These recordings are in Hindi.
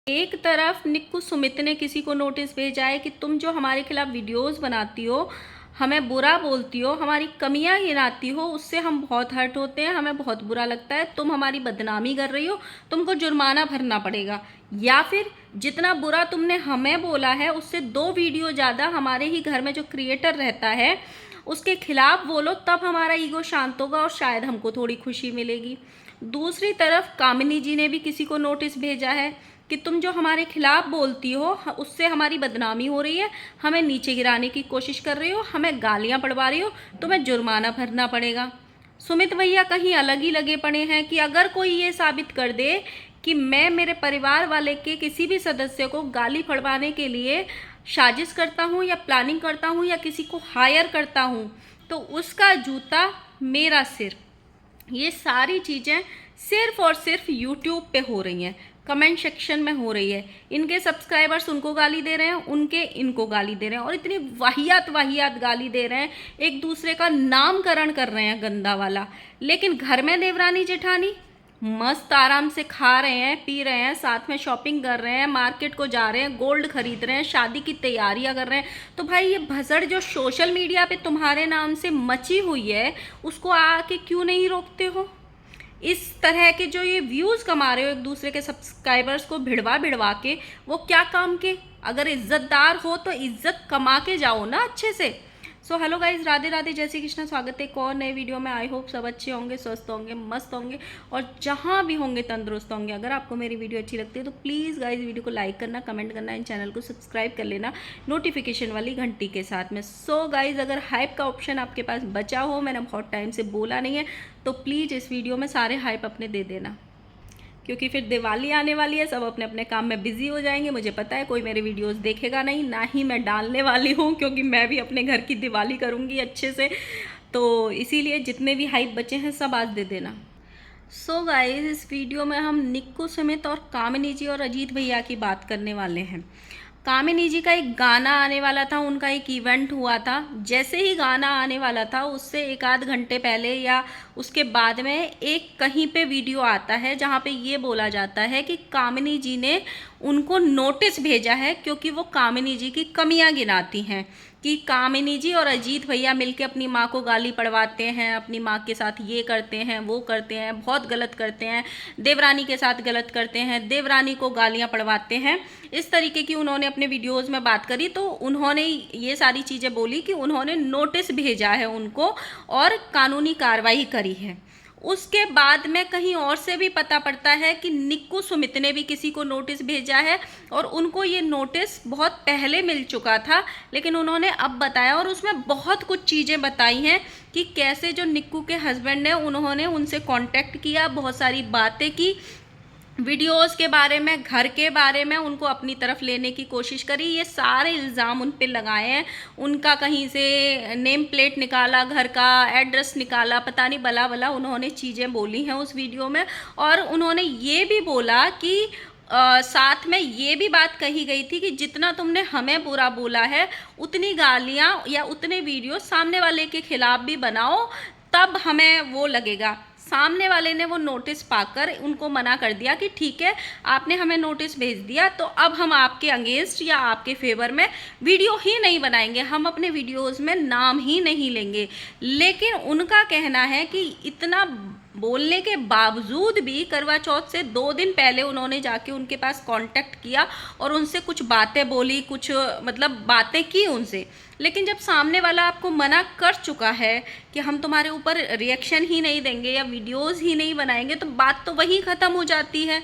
एक तरफ निक्कू सुमित ने किसी को नोटिस भेजा है कि तुम जो हमारे खिलाफ वीडियोस बनाती हो, हमें बुरा बोलती हो, हमारी कमियां गिनाती हो, उससे हम बहुत हर्ट होते हैं, हमें बहुत बुरा लगता है, तुम हमारी बदनामी कर रही हो, तुमको जुर्माना भरना पड़ेगा। या फिर जितना बुरा तुमने हमें बोला है उससे 2 वीडियो ज़्यादा हमारे ही घर में जो क्रिएटर रहता है उसके खिलाफ बोलो, तब हमारा ईगो शांत होगा और शायद हमको थोड़ी खुशी मिलेगी। दूसरी तरफ कामिनी जी ने भी किसी को नोटिस भेजा है कि तुम जो हमारे खिलाफ बोलती हो उससे हमारी बदनामी हो रही है, हमें नीचे गिराने की कोशिश कर रही हो, हमें गालियां पड़वा रही हो, तुम्हें जुर्माना भरना पड़ेगा। सुमित भैया कहीं अलग ही लगे पड़े हैं कि अगर कोई ये साबित कर दे कि मैं मेरे परिवार वाले के किसी भी सदस्य को गाली पड़वाने के लिए साजिश करता हूँ या प्लानिंग करता हूँ या किसी को हायर करता हूँ, तो उसका जूता मेरा सिर। ये सारी चीज़ें सिर्फ और सिर्फ यूट्यूब पे हो रही हैं, कमेंट सेक्शन में हो रही है। इनके सब्सक्राइबर्स उनको गाली दे रहे हैं, उनके इनको गाली दे रहे हैं, और इतनी वाहियात वाहियात गाली दे रहे हैं, एक दूसरे का नामकरण कर रहे हैं गंदा वाला। लेकिन घर में देवरानी जेठानी मस्त आराम से खा रहे हैं, पी रहे हैं, साथ में शॉपिंग कर रहे हैं, मार्केट को जा रहे हैं, गोल्ड खरीद रहे हैं, शादी की तैयारियां कर रहे हैं। तो भाई ये भसड़ जो सोशल मीडिया पे तुम्हारे नाम से मची हुई है उसको आके क्यों नहीं रोकते हो? इस तरह के जो ये व्यूज़ कमा रहे हो एक दूसरे के सब्सक्राइबर्स को भिड़वा भिड़वा के, वो क्या काम के? अगर इज्जतदार हो तो इज्जत कमा के जाओ ना अच्छे से। So hello guys, Radhe Radhe, जय श्री कृष्ण। स्वागत है एक और नए वीडियो में। आई होप सब अच्छे होंगे, स्वस्थ होंगे, मस्त होंगे और जहाँ भी होंगे तंदुरुस्त होंगे। अगर आपको मेरी वीडियो अच्छी लगती है तो प्लीज़ गाइज वीडियो को लाइक करना, कमेंट करना, इन चैनल को सब्सक्राइब कर लेना नोटिफिकेशन वाली घंटी के साथ में। सो गाइज, अगर हाइप का ऑप्शन आपके पास बचा हो, मैंने बहुत टाइम से बोला नहीं है, तो प्लीज़ इस वीडियो में सारे हाइप अपने दे देना, क्योंकि फिर दिवाली आने वाली है, सब अपने अपने काम में बिजी हो जाएंगे। मुझे पता है कोई मेरे वीडियोस देखेगा नहीं, ना ही मैं डालने वाली हूँ, क्योंकि मैं भी अपने घर की दिवाली करूँगी अच्छे से। तो इसीलिए जितने भी हाइप बचे हैं सब आज दे देना। सो गाइस, इस वीडियो में हम निक्कू सुमित और कामिनी जी और अजीत भैया की बात करने वाले हैं। कामिनी जी का एक गाना आने वाला था, उनका एक इवेंट हुआ था। जैसे ही गाना आने वाला था उससे एक आध घंटे पहले या उसके बाद में एक कहीं पे वीडियो आता है जहाँ पे ये बोला जाता है कि कामिनी जी ने उनको नोटिस भेजा है, क्योंकि वो कामिनी जी की कमियां गिनाती हैं कि कामिनी जी और अजीत भैया मिलके अपनी माँ को गाली पड़वाते हैं, अपनी माँ के साथ ये करते हैं, वो करते हैं, बहुत गलत करते हैं, देवरानी के साथ गलत करते हैं, देवरानी को गालियाँ पड़वाते हैं। इस तरीके की उन्होंने अपने वीडियोज़ में बात करी। तो उन्होंने ये सारी चीज़ें बोली कि उन्होंने नोटिस भेजा है उनको और कानूनी कार्रवाई करी है। उसके बाद में कहीं और से भी पता पड़ता है कि निक्कू सुमित ने भी किसी को नोटिस भेजा है और उनको ये नोटिस बहुत पहले मिल चुका था, लेकिन उन्होंने अब बताया और उसमें बहुत कुछ चीज़ें बताई हैं कि कैसे जो निक्कू के हस्बैंड ने उन्होंने उनसे कांटेक्ट किया, बहुत सारी बातें की, वीडियोस के बारे में, घर के बारे में उनको अपनी तरफ लेने की कोशिश करी। ये सारे इल्ज़ाम उन पे लगाए हैं। उनका कहीं से नेम प्लेट निकाला, घर का एड्रेस निकाला, पता नहीं बला बला उन्होंने चीज़ें बोली हैं उस वीडियो में। और उन्होंने ये भी बोला कि साथ में ये भी बात कही गई थी कि जितना तुमने हमें बुरा बोला है उतनी गालियाँ या उतने वीडियो सामने वाले के खिलाफ भी बनाओ, तब हमें वो लगेगा। सामने वाले ने वो नोटिस पाकर उनको मना कर दिया कि ठीक है, आपने हमें नोटिस भेज दिया तो अब हम आपके अगेंस्ट या आपके फेवर में वीडियो ही नहीं बनाएंगे, हम अपने वीडियोस में नाम ही नहीं लेंगे। लेकिन उनका कहना है कि इतना बोलने के बावजूद भी करवा चौथ से 2 दिन पहले उन्होंने जाके उनके पास कांटेक्ट किया और उनसे कुछ बातें बोली, कुछ मतलब बातें की उनसे। लेकिन जब सामने वाला आपको मना कर चुका है कि हम तुम्हारे ऊपर रिएक्शन ही नहीं देंगे या वीडियोस ही नहीं बनाएंगे, तो बात तो वहीं ख़त्म हो जाती है।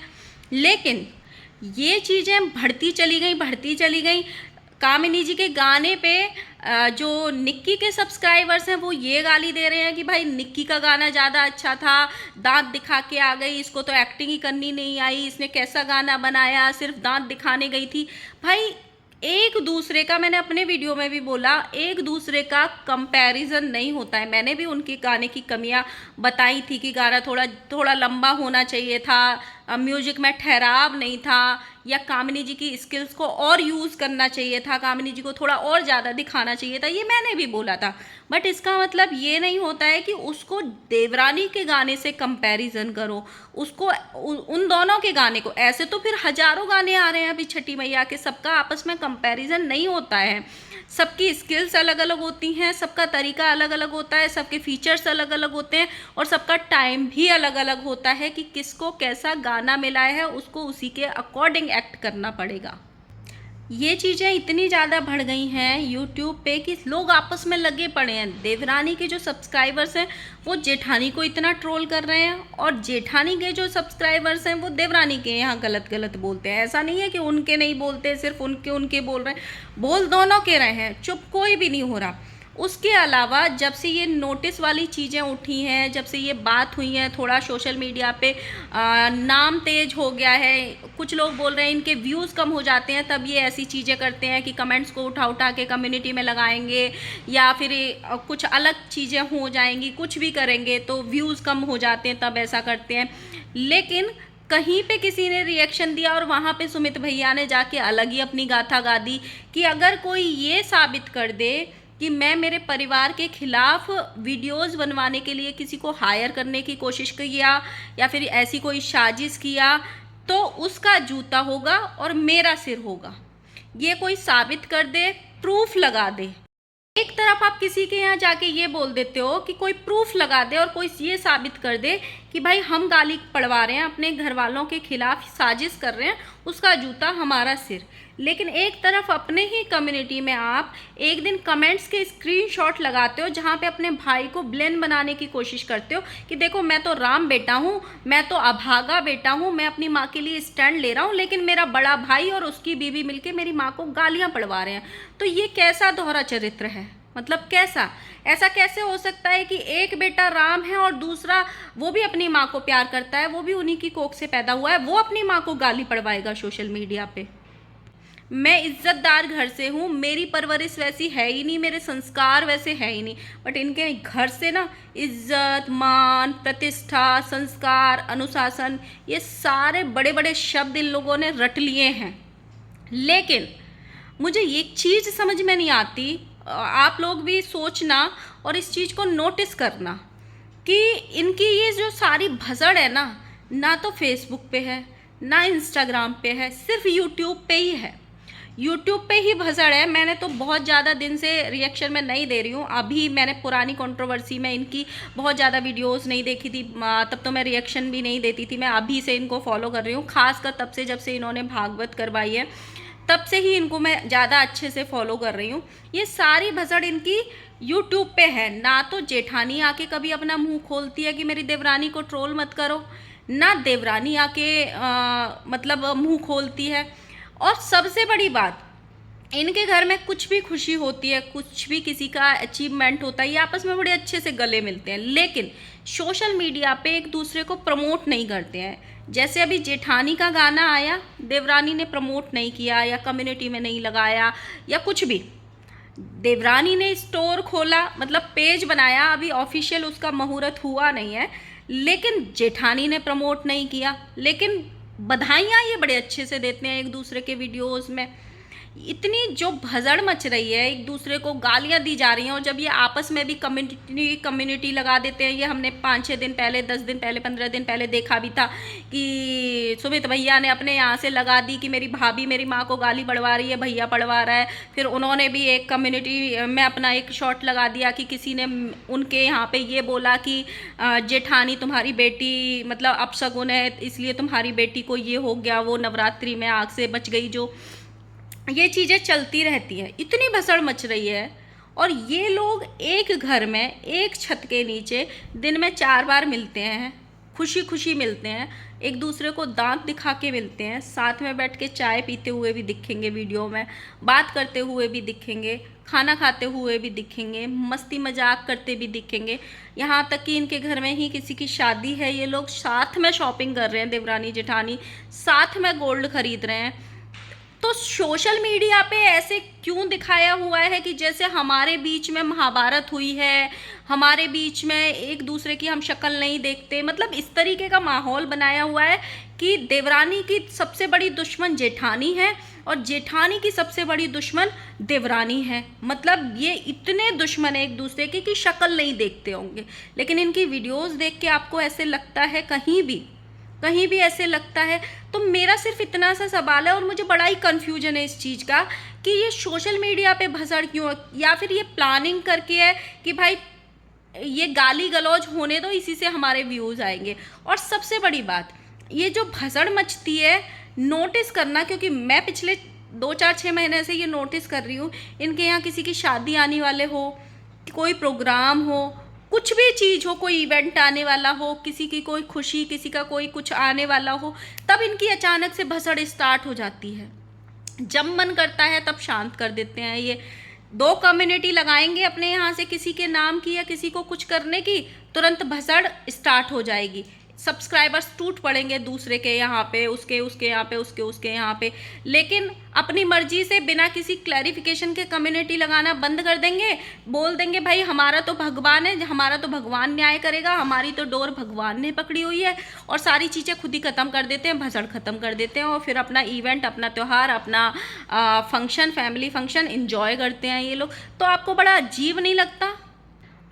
लेकिन ये चीज़ें बढ़ती चली गई। कामिनी जी के गाने पे जो निक्की के सब्सक्राइबर्स हैं वो ये गाली दे रहे हैं कि भाई निक्की का गाना ज़्यादा अच्छा था, दांत दिखा के आ गई, इसको तो एक्टिंग ही करनी नहीं आई, इसने कैसा गाना बनाया, सिर्फ दांत दिखाने गई थी। भाई एक दूसरे का, मैंने अपने वीडियो में भी बोला, एक दूसरे का कंपैरिजन नहीं होता है। मैंने भी उनके गाने की कमियां बताई थी कि गाना थोड़ा लंबा होना चाहिए था, म्यूजिक में ठहराव नहीं था, या कामिनी जी की स्किल्स को और यूज़ करना चाहिए था, कामिनी जी को थोड़ा और ज़्यादा दिखाना चाहिए था, ये मैंने भी बोला था। बट इसका मतलब ये नहीं होता है कि उसको देवरानी के गाने से कंपैरिजन करो, उसको उन दोनों के गाने को। ऐसे तो फिर हजारों गाने आ रहे हैं अभी छठी मैया के, सबका आपस में कंपैरिजन नहीं होता है। सबकी स्किल्स अलग अलग होती हैं, सबका तरीका अलग अलग होता है, सबके फीचर्स अलग अलग होते हैं, और सबका टाइम भी अलग अलग होता है कि किसको कैसा गाना मिला है, उसको उसी के अकॉर्डिंग एक्ट करना पड़ेगा। ये चीज़ें इतनी ज़्यादा बढ़ गई हैं यूट्यूब पे कि लोग आपस में लगे पड़े हैं। देवरानी के जो सब्सक्राइबर्स हैं वो जेठानी को इतना ट्रोल कर रहे हैं, और जेठानी के जो सब्सक्राइबर्स हैं वो देवरानी के यहाँ गलत गलत बोलते हैं। ऐसा नहीं है कि उनके नहीं बोलते, सिर्फ उनके उनके बोल रहे हैं, बोल दोनों के रहे हैं, चुप कोई भी नहीं हो रहा। उसके अलावा जब से ये नोटिस वाली चीज़ें उठी हैं, जब से ये बात हुई है, थोड़ा सोशल मीडिया पे नाम तेज हो गया है। कुछ लोग बोल रहे हैं इनके व्यूज़ कम हो जाते हैं, तब ये ऐसी चीज़ें करते हैं कि कमेंट्स को उठा उठा के कम्युनिटी में लगाएंगे, या फिर कुछ अलग चीज़ें हो जाएंगी, कुछ भी करेंगे तो व्यूज़ कम हो जाते हैं, तब ऐसा करते हैं। लेकिन कहीं पे किसी ने रिएक्शन दिया और वहाँ पे सुमित भैया ने जाके अलग ही अपनी गाथा गा दी कि अगर कोई ये साबित कर दे कि मैं मेरे परिवार के खिलाफ वीडियोस बनवाने के लिए किसी को हायर करने की कोशिश किया, या फिर ऐसी कोई साजिश किया, तो उसका जूता होगा और मेरा सिर होगा। ये कोई साबित कर दे, प्रूफ लगा दे। एक तरफ आप किसी के यहाँ जाके ये बोल देते हो कि कोई प्रूफ लगा दे और कोई ये साबित कर दे कि भाई हम गाली पड़वा रहे हैं, अपने घर वालों के खिलाफ साजिश कर रहे हैं, उसका जूता हमारा सिर। लेकिन एक तरफ अपने ही कम्युनिटी में आप एक दिन कमेंट्स के स्क्रीनशॉट लगाते हो जहाँ पे अपने भाई को ब्लेम बनाने की कोशिश करते हो कि देखो मैं तो राम बेटा हूँ, मैं तो अभागा बेटा हूँ, मैं अपनी माँ के लिए स्टैंड ले रहा हूँ, लेकिन मेरा बड़ा भाई और उसकी बीवी मिलके मेरी माँ को गालियाँ पड़वा रहे हैं। तो ये कैसा दोहरा चरित्र है? मतलब कैसा, ऐसा कैसे हो सकता है कि एक बेटा राम है और दूसरा वो भी अपनी माँ को प्यार करता है, वो भी उन्हीं की कोख से पैदा हुआ है, वो अपनी माँ को गाली पड़वाएगा सोशल मीडिया पे? मैं इज्जतदार घर से हूँ, मेरी परवरिश वैसी है ही नहीं, मेरे संस्कार वैसे है ही नहीं, बट इनके घर से ना इज्जत, मान, प्रतिष्ठा, संस्कार, अनुशासन, ये सारे बड़े बड़े शब्द इन लोगों ने रट लिए हैं। लेकिन मुझे एक चीज़ समझ में नहीं आती, आप लोग भी सोचना और इस चीज़ को नोटिस करना कि इनकी ये जो सारी भसड़ है ना, ना तो फेसबुक पे है, ना इंस्टाग्राम पे है, सिर्फ यूट्यूब पे ही है। यूट्यूब पे ही भसड़ है। मैंने तो बहुत ज़्यादा दिन से रिएक्शन में नहीं दे रही हूँ। अभी मैंने पुरानी कंट्रोवर्सी में इनकी बहुत ज़्यादा वीडियोस नहीं देखी थी, तब तो मैं रिएक्शन भी नहीं देती थी। मैं अभी से इनको फॉलो कर रही हूँ, खासकर तब से जब से इन्होंने भागवत करवाई है, तब से ही इनको मैं ज़्यादा अच्छे से फॉलो कर रही हूँ। ये सारी भसड़ इनकी यूट्यूब पे है। ना तो जेठानी आके कभी अपना मुंह खोलती है कि मेरी देवरानी को ट्रोल मत करो, ना देवरानी आके मतलब मुंह खोलती है। और सबसे बड़ी बात, इनके घर में कुछ भी खुशी होती है, कुछ भी किसी का अचीवमेंट होता है, ये आपस में बड़े अच्छे से गले मिलते हैं, लेकिन सोशल मीडिया पे एक दूसरे को प्रमोट नहीं करते हैं। जैसे अभी जेठानी का गाना आया, देवरानी ने प्रमोट नहीं किया, या कम्युनिटी में नहीं लगाया, या कुछ भी। देवरानी ने स्टोर खोला, मतलब पेज बनाया, अभी ऑफिशियल उसका मुहूर्त हुआ नहीं है, लेकिन जेठानी ने प्रमोट नहीं किया। लेकिन बधाइयाँ ये बड़े अच्छे से देते हैं एक दूसरे के वीडियोस में। इतनी जो भसड़ मच रही है, एक दूसरे को गालियां दी जा रही हैं, और जब ये आपस में भी कम्युनिटी लगा देते हैं। ये हमने 5-6 दिन पहले, 10 दिन पहले, 15 दिन पहले देखा भी था कि सुमित भैया ने अपने यहाँ से लगा दी कि मेरी भाभी मेरी माँ को गाली पड़वा रही है, भैया पड़वा रहा है। फिर उन्होंने भी एक कम्युनिटी में अपना एक शॉट लगा दिया कि किसी ने उनके यहाँ पे ये बोला कि जेठानी तुम्हारी बेटी मतलब अपशगुन है, इसलिए तुम्हारी बेटी को ये हो गया, वो नवरात्रि में आग से बच गई। जो ये चीज़ें चलती रहती हैं, इतनी भसड़ मच रही है। और ये लोग एक घर में एक छत के नीचे दिन में 4 बार मिलते हैं, खुशी खुशी मिलते हैं, एक दूसरे को दांत दिखा के मिलते हैं, साथ में बैठ के चाय पीते हुए भी दिखेंगे वीडियो में, बात करते हुए भी दिखेंगे, खाना खाते हुए भी दिखेंगे, मस्ती मजाक करते भी दिखेंगे। यहाँ तक कि इनके घर में ही किसी की शादी है, ये लोग साथ में शॉपिंग कर रहे हैं, देवरानी जेठानी साथ में गोल्ड खरीद रहे हैं। तो सोशल मीडिया पे ऐसे क्यों दिखाया हुआ है कि जैसे हमारे बीच में महाभारत हुई है, हमारे बीच में एक दूसरे की हम शक्ल नहीं देखते, मतलब इस तरीके का माहौल बनाया हुआ है कि देवरानी की सबसे बड़ी दुश्मन जेठानी है और जेठानी की सबसे बड़ी दुश्मन देवरानी है। मतलब ये इतने दुश्मन है एक दूसरे की कि शक्ल नहीं देखते होंगे, लेकिन इनकी वीडियोस देख के आपको ऐसे लगता है, कहीं भी ऐसे लगता है। तो मेरा सिर्फ इतना सा सवाल है और मुझे बड़ा ही कन्फ्यूजन है इस चीज़ का कि ये सोशल मीडिया पे भसड़ क्यों है, या फिर ये प्लानिंग करके है कि भाई ये गाली गलौज होने दो, इसी से हमारे व्यूज़ आएंगे। और सबसे बड़ी बात, ये जो भसड़ मचती है, नोटिस करना, क्योंकि मैं पिछले 2-4-6 महीने से ये नोटिस कर रही हूँ, इनके यहाँ किसी की शादी आने वाले हो, कोई प्रोग्राम हो, कुछ भी चीज़ हो, कोई इवेंट आने वाला हो, किसी की कोई खुशी, किसी का कोई कुछ आने वाला हो, तब इनकी अचानक से भसड़ स्टार्ट हो जाती है। जब मन करता है तब शांत कर देते हैं। ये 2 कम्युनिटी लगाएंगे अपने यहाँ से किसी के नाम की या किसी को कुछ करने की, तुरंत भसड़ स्टार्ट हो जाएगी। सब्सक्राइबर्स टूट पड़ेंगे दूसरे के यहाँ पे, उसके यहाँ पे, उसके यहाँ पे। लेकिन अपनी मर्जी से बिना किसी क्लैरिफिकेशन के कम्युनिटी लगाना बंद कर देंगे, बोल देंगे भाई हमारा तो भगवान है, हमारा तो भगवान न्याय करेगा, हमारी तो डोर भगवान ने पकड़ी हुई है, और सारी चीज़ें खुद ही ख़त्म कर देते हैं, भसड़ ख़त्म कर देते हैं, और फिर अपना इवेंट, अपना त्यौहार, अपना फंक्शन, फैमिली फंक्शन इंजॉय करते हैं ये लोग। तो आपको बड़ा अजीब नहीं लगता?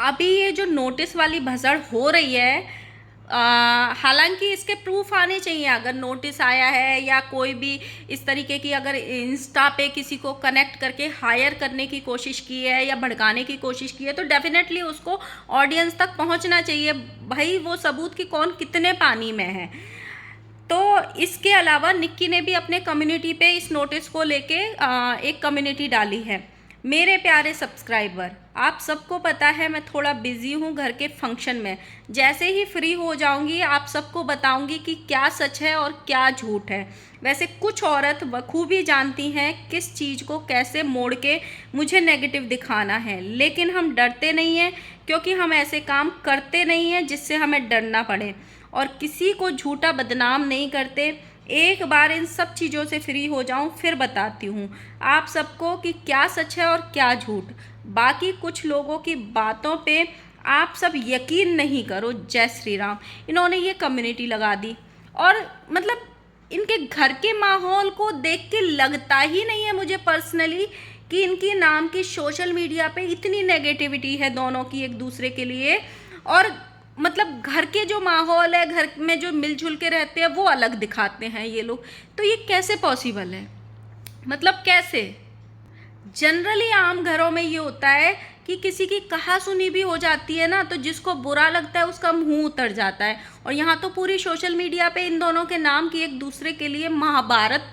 अभी ये जो नोटिस वाली भसड़ हो रही है, हालांकि इसके प्रूफ आने चाहिए। अगर नोटिस आया है या कोई भी इस तरीके की, अगर इंस्टा पे किसी को कनेक्ट करके हायर करने की कोशिश की है या भड़काने की कोशिश की है, तो डेफिनेटली उसको ऑडियंस तक पहुंचना चाहिए भाई, वो सबूत कि कौन कितने पानी में है। तो इसके अलावा निक्की ने भी अपने कम्युनिटी पे इस नोटिस को लेके एक कम्युनिटी डाली है। मेरे प्यारे सब्सक्राइबर, आप सबको पता है मैं थोड़ा बिजी हूँ घर के फंक्शन में। जैसे ही फ्री हो जाऊँगी आप सबको बताऊँगी कि क्या सच है और क्या झूठ है। वैसे कुछ औरत बखूबी जानती हैं किस चीज़ को कैसे मोड़ के मुझे नेगेटिव दिखाना है, लेकिन हम डरते नहीं हैं, क्योंकि हम ऐसे काम करते नहीं हैं जिससे हमें डरना पड़े, और किसी को झूठा बदनाम नहीं करते। एक बार इन सब चीज़ों से फ्री हो जाऊं फिर बताती हूँ आप सबको कि क्या सच है और क्या झूठ। बाकी कुछ लोगों की बातों पे आप सब यकीन नहीं करो। जय श्री राम। इन्होंने ये कम्युनिटी लगा दी, और मतलब इनके घर के माहौल को देख के लगता ही नहीं है मुझे पर्सनली कि इनके नाम की सोशल मीडिया पे इतनी नेगेटिविटी है दोनों की एक दूसरे के लिए। और मतलब घर के जो माहौल है, घर में जो मिलजुल के रहते हैं, वो अलग दिखाते हैं ये लोग। तो ये कैसे पॉसिबल है? मतलब कैसे? जनरली आम घरों में ये होता है कि किसी की कहा सुनी भी हो जाती है ना, तो जिसको बुरा लगता है उसका मुंह उतर जाता है। और यहाँ तो पूरी सोशल मीडिया पे इन दोनों के नाम की एक दूसरे के लिए महाभारत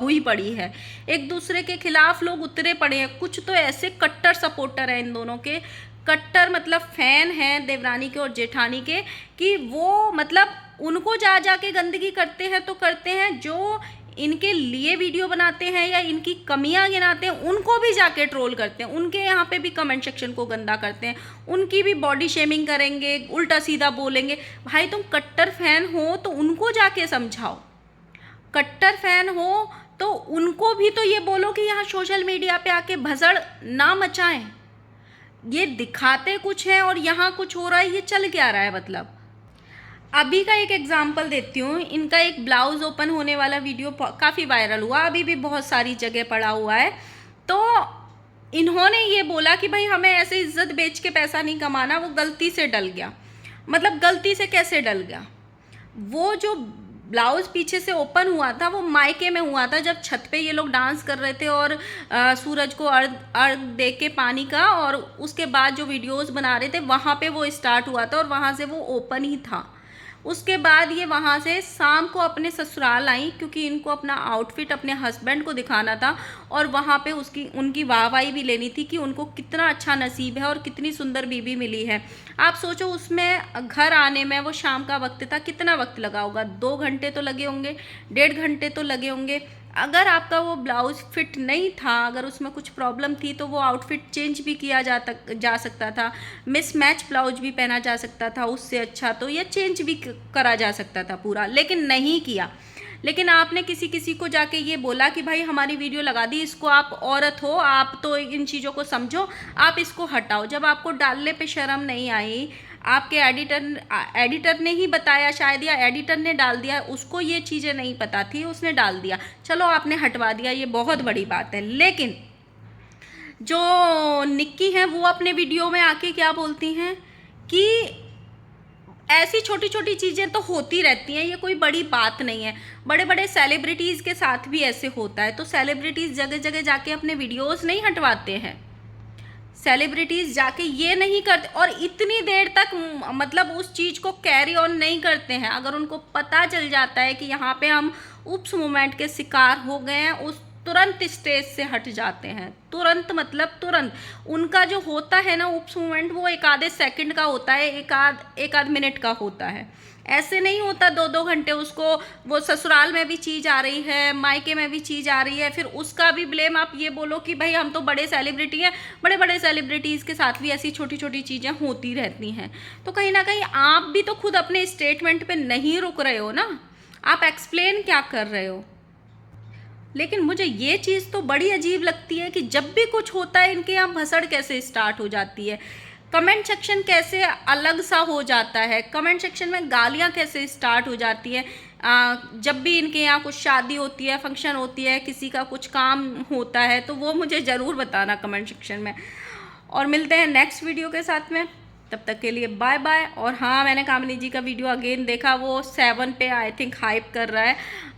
हुई पड़ी है। एक दूसरे के खिलाफ लोग उतरे पड़े हैं। कुछ तो ऐसे कट्टर सपोर्टर हैं इन दोनों के, कट्टर मतलब फैन हैं देवरानी के और जेठानी के, कि वो मतलब उनको जा के गंदगी करते हैं तो करते हैं, जो इनके लिए वीडियो बनाते हैं या इनकी कमियां गिनाते हैं उनको भी जाके ट्रोल करते हैं, उनके यहाँ पे भी कमेंट सेक्शन को गंदा करते हैं, उनकी भी बॉडी शेमिंग करेंगे, उल्टा सीधा बोलेंगे। भाई तुम कट्टर फैन हो तो उनको जाके समझाओ, कट्टर फैन हो तो उनको भी तो ये बोलो कि यहाँ सोशल मीडिया पे आके भसड़ ना मचाएं। ये दिखाते कुछ है और यहाँ कुछ हो रहा है, ये चल क्या रहा है? मतलब अभी का एक एग्जांपल देती हूँ। इनका एक ब्लाउज़ ओपन होने वाला वीडियो काफ़ी वायरल हुआ, अभी भी बहुत सारी जगह पड़ा हुआ है। तो इन्होंने ये बोला कि भाई हमें ऐसे इज्जत बेच के पैसा नहीं कमाना, वो गलती से डल गया। मतलब गलती से कैसे डल गया? वो जो ब्लाउज़ पीछे से ओपन हुआ था वो मायके में हुआ था, जब छत पे ये लोग डांस कर रहे थे और सूरज को अर्घ दे के पानी का, और उसके बाद जो वीडियोस बना रहे थे वहाँ पे वो स्टार्ट हुआ था और वहाँ से वो ओपन ही था। उसके बाद ये वहाँ से शाम को अपने ससुराल आई, क्योंकि इनको अपना आउटफिट अपने हस्बैंड को दिखाना था और वहाँ पे उनकी वाहवाही भी लेनी थी कि उनको कितना अच्छा नसीब है और कितनी सुंदर बीवी मिली है। आप सोचो उसमें घर आने में, वो शाम का वक्त था, कितना वक्त लगा होगा? 2 घंटे तो लगे होंगे, 1.5 घंटे तो लगे होंगे। अगर आपका वो ब्लाउज़ फिट नहीं था, अगर उसमें कुछ प्रॉब्लम थी, तो वो आउटफिट चेंज भी किया जा सकता था, मिसमैच ब्लाउज भी पहना जा सकता था उससे अच्छा तो, या चेंज भी करा जा सकता था पूरा, लेकिन नहीं किया। लेकिन आपने किसी किसी को जाके ये बोला कि भाई हमारी वीडियो लगा दी, इसको आप औरत हो, आप तो इन चीज़ों को समझो, आप इसको हटाओ। जब आपको डालने पे शर्म नहीं आई, आपके एडिटर ने ही बताया शायद, या एडिटर ने डाल दिया, उसको ये चीज़ें नहीं पता थी, उसने डाल दिया, चलो आपने हटवा दिया, ये बहुत बड़ी बात है। लेकिन जो निक्की हैं वो अपने वीडियो में आके क्या बोलती हैं कि ऐसी छोटी छोटी चीज़ें तो होती रहती हैं, ये कोई बड़ी बात नहीं है। बड़े बड़े सेलिब्रिटीज़ के साथ भी ऐसे होता है, तो सेलिब्रिटीज़ जगह जगह जाके अपने वीडियोस नहीं हटवाते हैं, सेलिब्रिटीज़ जाके ये नहीं करते, और इतनी देर तक मतलब उस चीज़ को कैरी ऑन नहीं करते हैं। अगर उनको पता चल जाता है कि यहाँ पे हम उप्स मोमेंट के शिकार हो गए हैं, उस तुरंत स्टेज से हट जाते हैं। तुरंत मतलब तुरंत। उनका जो होता है ना उप्स मोमेंट, वो एक आधे सेकंड का होता है, एक आध मिनट का होता है। ऐसे नहीं होता 2-2 घंटे उसको, वो ससुराल में भी चीज़ आ रही है, मायके में भी चीज़ आ रही है, फिर उसका भी ब्लेम आप ये बोलो कि भाई हम तो बड़े सेलिब्रिटी हैं। बड़े बड़े सेलिब्रिटीज़ के साथ भी ऐसी छोटी छोटी चीज़ें होती रहती हैं। तो कहीं ना कहीं आप भी तो खुद अपने स्टेटमेंट पे नहीं रुक रहे हो ना, आप एक्सप्लेन क्या कर रहे हो। लेकिन मुझे ये चीज़ तो बड़ी अजीब लगती है कि जब भी कुछ होता है इनके यहाँ भसड़ कैसे स्टार्ट हो जाती है, कमेंट सेक्शन कैसे अलग सा हो जाता है, कमेंट सेक्शन में गालियाँ कैसे स्टार्ट हो जाती है। जब भी इनके यहाँ कुछ शादी होती है, फंक्शन होती है, किसी का कुछ काम होता है, तो वो मुझे ज़रूर बताना कमेंट सेक्शन में। और मिलते हैं नेक्स्ट वीडियो के साथ में, तब तक के लिए बाय बाय। और हाँ, मैंने कामिनी जी का वीडियो अगेन देखा, वो 7 पे आई थिंक हाइप कर रहा है,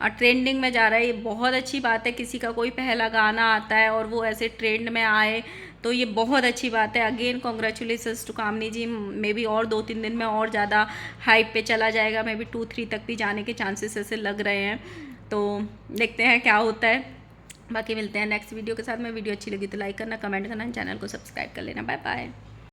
ट्रेंडिंग में जा रहा है। ये बहुत अच्छी बात है, किसी का कोई पहला गाना आता है और वो ऐसे ट्रेंड में आए, तो ये बहुत अच्छी बात है। Again congratulations to Kamini ji. Maybe और 2-3 दिन में और ज़्यादा हाइप पे चला जाएगा, मे बी 2-3 तक भी जाने के चांसेस ऐसे लग रहे हैं। तो देखते हैं क्या होता है। बाकी मिलते हैं नेक्स्ट वीडियो के साथ में। वीडियो अच्छी लगी तो लाइक करना, कमेंट करना, चैनल को सब्सक्राइब कर लेना। Bye bye.